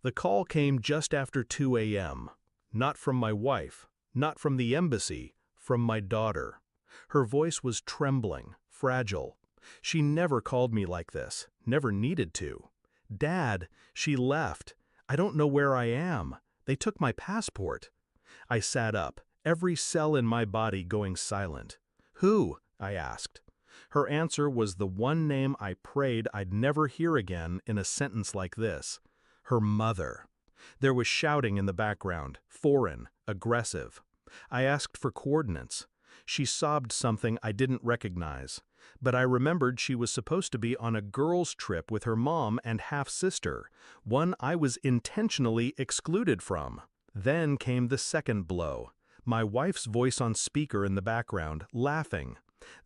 The call came just after 2 a.m. Not from my wife, not from the embassy, from my daughter. Her voice was trembling, fragile. She never called me like this, never needed to. "Dad, she left. I don't know where I am. They took my passport." I sat up, every cell in my body going silent. "Who?" I asked. Her answer was the one name I prayed I'd never hear again in a sentence like this. Her mother. There was shouting in the background, foreign, aggressive. I asked for coordinates. She sobbed something I didn't recognize, but I remembered she was supposed to be on a girls' trip with her mom and half-sister, one I was intentionally excluded from. Then came the second blow. My wife's voice on speaker in the background, laughing.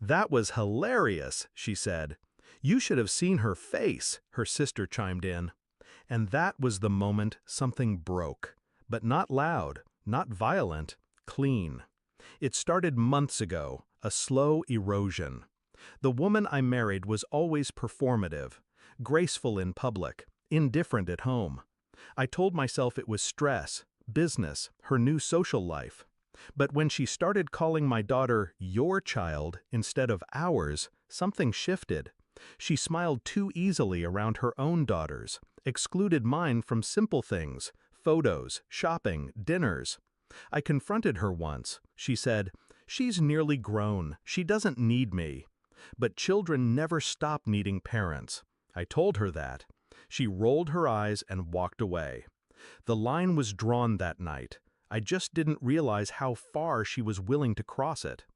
"That was hilarious," she said. "You should have seen her face," her sister chimed in. And that was the moment something broke. But not loud, not violent, clean. It started months ago, a slow erosion. The woman I married was always performative, graceful in public, indifferent at home. I told myself it was stress, business, her new social life. But when she started calling my daughter "your child" instead of "ours," something shifted. She smiled too easily around her own daughters, excluded mine from simple things, photos, shopping, dinners. I confronted her once. She said, "She's nearly grown. She doesn't need me." But children never stop needing parents. I told her that. She rolled her eyes and walked away. The line was drawn that night. I just didn't realize how far she was willing to cross it.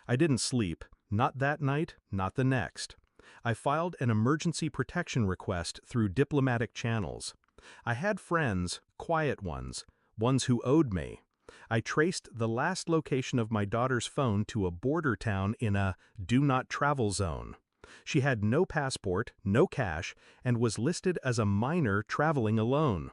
I didn't sleep, not that night, not the next. I filed an emergency protection request through diplomatic channels. I had friends, quiet ones who owed me. I traced the last location of my daughter's phone to a border town in a do not travel zone. She had no passport, no cash, and was listed as a minor traveling alone.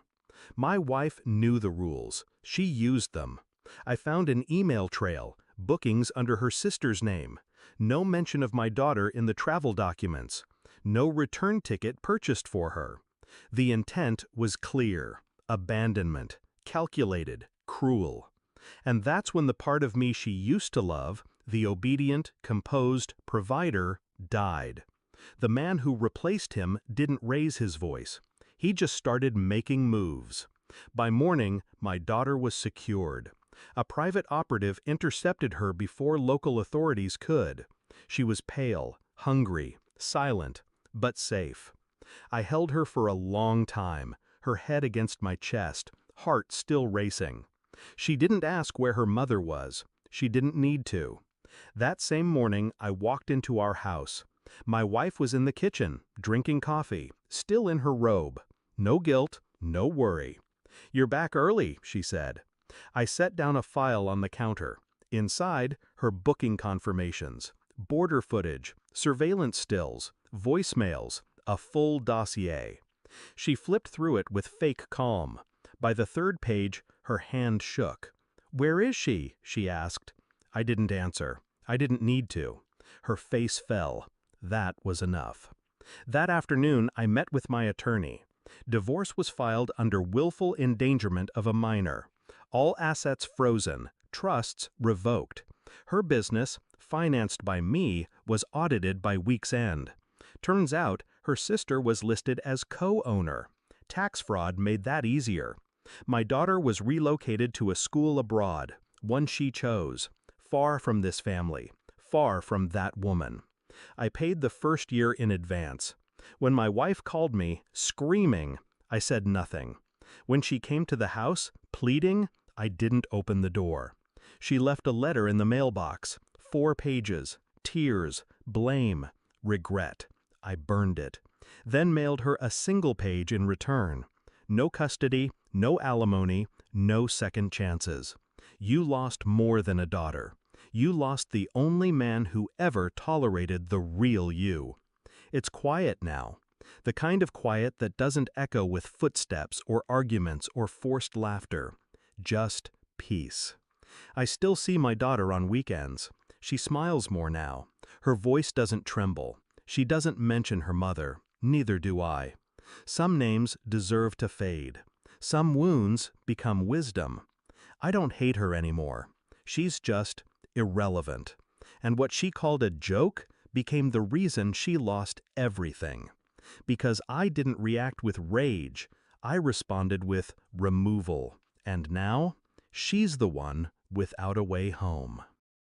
My wife knew the rules. She used them. I found an email trail, bookings under her sister's name. No mention of my daughter in the travel documents. No return ticket purchased for her. The intent was clear. Abandonment. Calculated. Cruel. And that's when the part of me she used to love, the obedient, composed provider, died. The man who replaced him didn't raise his voice. He just started making moves. By morning, my daughter was secured. A private operative intercepted her before local authorities could. She was pale, hungry, silent, but safe. I held her for a long time, her head against my chest, heart still racing. She didn't ask where her mother was. She didn't need to. That same morning, I walked into our house. My wife was in the kitchen, drinking coffee, still in her robe. No guilt, no worry. "You're back early," she said. I set down a file on the counter. Inside, her booking confirmations, border footage, surveillance stills, voicemails, a full dossier. She flipped through it with fake calm. By the third page, her hand shook. "Where is she?" she asked. I didn't answer. I didn't need to. Her face fell. That was enough. That afternoon, I met with my attorney. Divorce was filed under willful endangerment of a minor. All assets frozen, trusts revoked. Her business, financed by me, was audited by week's end. Turns out, her sister was listed as co-owner. Tax fraud made that easier. My daughter was relocated to a school abroad, one she chose, far from this family, far from that woman. I paid the first year in advance. When my wife called me, screaming, I said nothing. When she came to the house, pleading, I didn't open the door. She left a letter in the mailbox, 4 pages, tears, blame, regret. I burned it. Then mailed her a single page in return. No custody, no alimony, no second chances. You lost more than a daughter. You lost the only man who ever tolerated the real you. It's quiet now. The kind of quiet that doesn't echo with footsteps or arguments or forced laughter. Just peace. I still see my daughter on weekends. She smiles more now. Her voice doesn't tremble. She doesn't mention her mother. Neither do I. Some names deserve to fade. Some wounds become wisdom. I don't hate her anymore. She's just irrelevant. And what she called a joke became the reason she lost everything. Because I didn't react with rage, I responded with removal. And now, she's the one without a way home.